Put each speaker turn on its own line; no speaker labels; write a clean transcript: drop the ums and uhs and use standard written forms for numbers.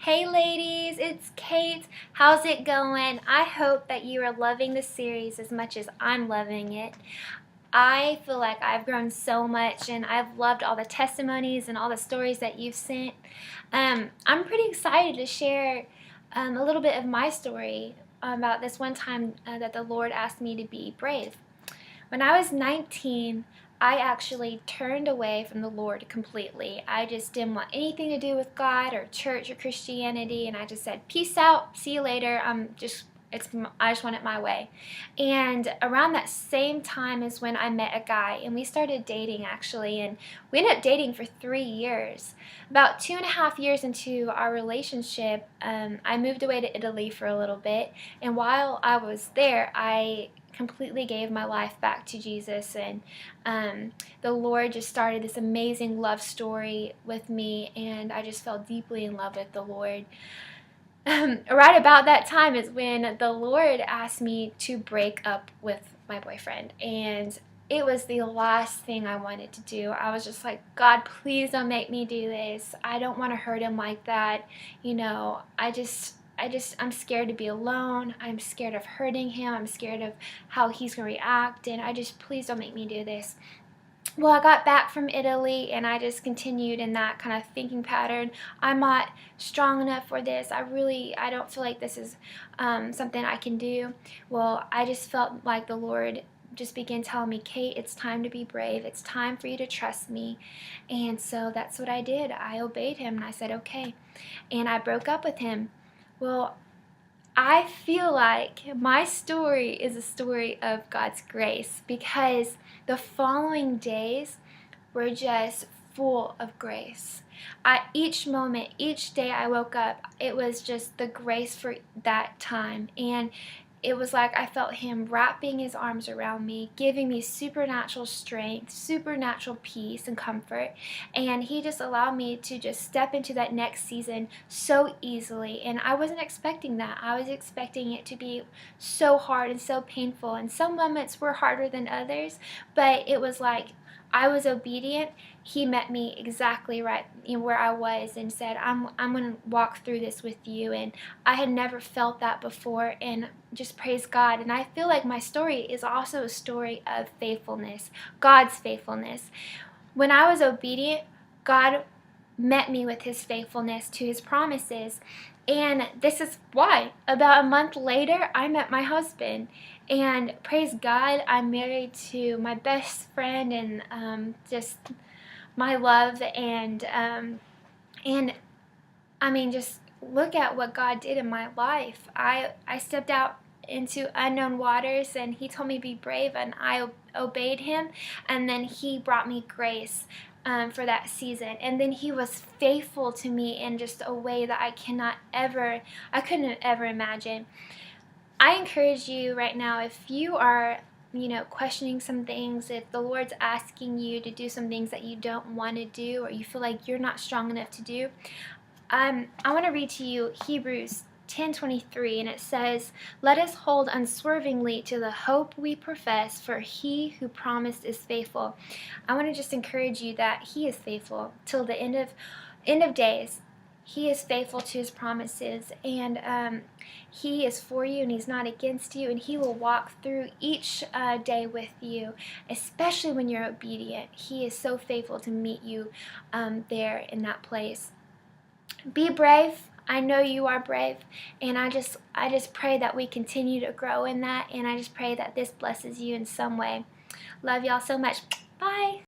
Hey ladies, it's Kate. How's it going? I hope that you are loving the series as much as I'm loving it. I feel like I've grown so much and I've loved all the testimonies and all the stories that you've sent. I'm pretty excited to share a little bit of my story about this one time that the Lord asked me to be brave. When I was 19, I actually turned away from the Lord completely. I just didn't want anything to do with God or church or Christianity, and I just said, peace out, see you later. I just want it my way. And around that same time is when I met a guy, and we started dating actually, and we ended up dating for 3 years. About 2.5 years into our relationship, I moved away to Italy for a little bit, and while I was there, I completely gave my life back to Jesus, and the Lord just started this amazing love story with me, and I just fell deeply in love with the Lord. Right about that time is when the Lord asked me to break up with my boyfriend, and it was the last thing I wanted to do. I was just like, God, please don't make me do this. I don't want to hurt him like that. I'm scared to be alone. I'm scared of hurting him. I'm scared of how he's going to react, and please don't make me do this. Well, I got back from Italy and I just continued in that kind of thinking pattern. I'm not strong enough for this. I don't feel like this is something I can do. Well, I just felt like the Lord just began telling me, Kate, it's time to be brave. It's time for you to trust me. And so that's what I did. I obeyed him and I said, okay. And I broke up with him. Well, I feel like my story is a story of God's grace, because the following days were just full of grace. Each moment, each day I woke up, it was just the grace for that time. And it was like I felt him wrapping his arms around me, giving me supernatural strength, supernatural peace and comfort. And he just allowed me to just step into that next season so easily. And I wasn't expecting that. I was expecting it to be so hard and so painful. And some moments were harder than others, but it was like I was obedient. He met me exactly right where I was and said, I'm going to walk through this with you. And I had never felt that before, and just praise God. And I feel like my story is also a story of faithfulness, God's faithfulness. When I was obedient, God met me with his faithfulness to his promises. And this is why about a month later I met my husband, and praise God, I'm married to my best friend and just my love. And I mean, just look at what God did in my life. I stepped out into unknown waters, and he told me to be brave, and I obeyed him, and then he brought me grace for that season. And then he was faithful to me in just a way that I couldn't ever imagine. I encourage you right now, if you are questioning some things, if the Lord's asking you to do some things that you don't want to do, or you feel like you're not strong enough to do, I want to read to you Hebrews 10:23, and it says, let us hold unswervingly to the hope we profess, for he who promised is faithful. I want to just encourage you that he is faithful till the end of days. He is faithful to his promises, and he is for you, and he's not against you, and he will walk through each day with you, especially when you're obedient. He is so faithful to meet you there in that place. Be brave. I know you are brave, and I just pray that we continue to grow in that, and I just pray that this blesses you in some way. Love y'all so much. Bye.